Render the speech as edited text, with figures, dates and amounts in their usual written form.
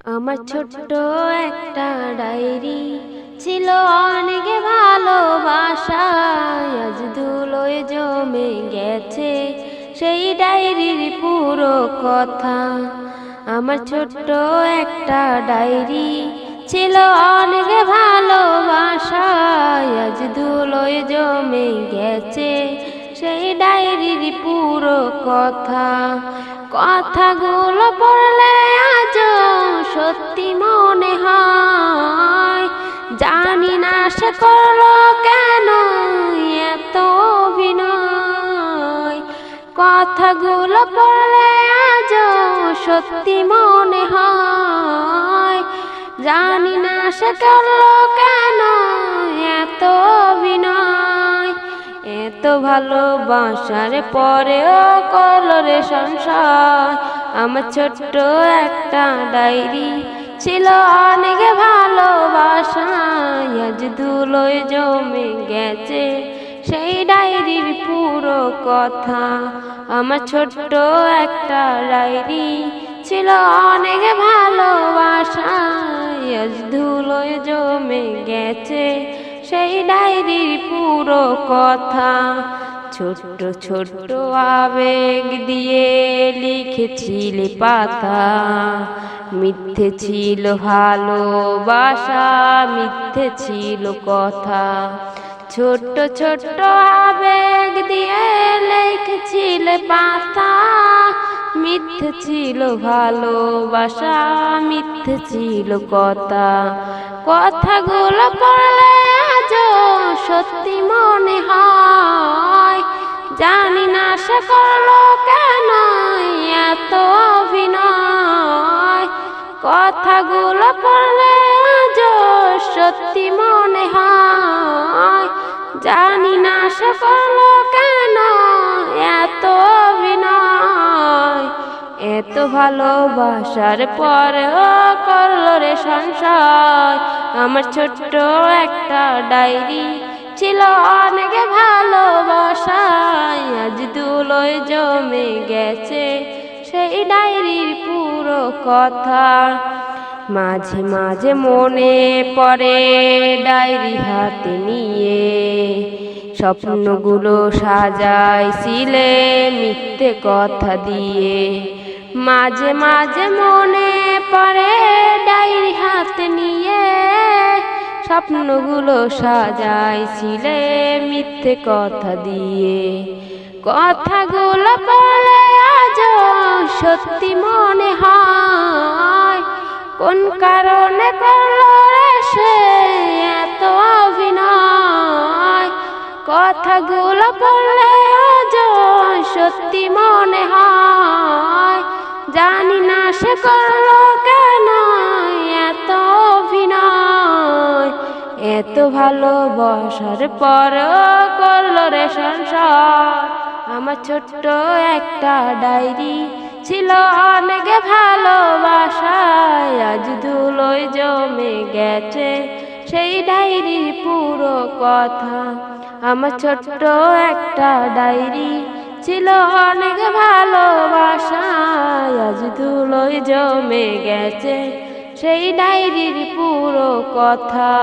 আমার ছোট্ট একটা ডায়েরি ছিল, অনেক ভালোবাসা আজ ধুলোয় জমে গেছে সেই ডায়েরির পুরো কথা। আমার ছোট্ট একটা ডায়েরি ছিল, অনেক ভালোবাসা আজ ধুলোয় জমে গেছে সেই ডায়েরির পুরো কথা। কথাগুলো পড়লে আজও সত্যি মনে হয়, জানি না সে করলো কেন এত অভিনয়। কথাগুলো পড়লে আজও সত্যি মনে হয়, জানি না সে করলো কেন এত অভিনয়। এত ভালোবাসার পরেও করলো রে সংসার। আমার ছোট্ট একটা ডায়েরি ছিল, অনেক ভালোবাসা আজ ধুলোয় জমে গেছে সেই ডায়েরির পুরো কথা। আমার ছোট্ট একটা ডায়েরি ছিল, অনেক ভালোবাসা আজ ধুলোয় জমে গেছে সেই ডায়েরির পুরো কথা। ছোট্ট ছোট্ট আবেগ দিয়ে লিখেছিলে পাতা, মিথ্যে ছিল ভালোবাসা, মিথ্যে ছিল কথা। ছোট্ট ছোট্ট আবেগ দিয়ে লিখেছিলে পাতা, মিথ্যে ছিল ভালোবাসা, মিথ্যে ছিল কথা। কথাগুলো পড়লে আজও সত্যি মনে হয়, জানি না সে করলো কেন এত অভিনয়। কথাগুলো পড়লে আজও সত্যি মনে হয়, জানি না সে করলো কেন এত অভিনয়। এত ভালোবাসার পরেও করলো রে সংসার। আমার ছোট্ট একটা ডায়েরি ছিল, অনেক ভালোবাসা আজ ধুলোয় জমে গেছে সেই ডায়েরির পুরো কথা। মাঝে মাঝে মনে পড়ে ডায়েরি হাতে নিয়ে, স্বপ্নগুলো সাজাইছিলে মিথ্যে কথা দিয়ে। মাঝে মাঝে মনে পড়ে ডায়েরি হাতে নিয়ে, স্বপ্নগুলো সাজাইছিলে মিথ্যে কথা দিয়ে। কথাগুলো পড়লে আজও সত্যি মনে হয়, কোন কারণে করলো রে সে এত অভিনয়। কথাগুলো পড়লে আজও সত্যি মনে হয়, জানি না সে করলো কেন এত অভিনয়। এত ভালোবাসার পরও করলো রে সংসার। আমার ছোট্ট একটা ডায়েরি ছিল, অনেক ভালোবাসা আজ ধুলোয় জমে গেছে সেই ডায়েরির পুরো কথা। আমার ছোট্ট একটা ডায়েরি ছিল, অনেক ভালোবাসা আজ ধুলোয় জমে গেছে সেই ডায়েরির পুরো কথা।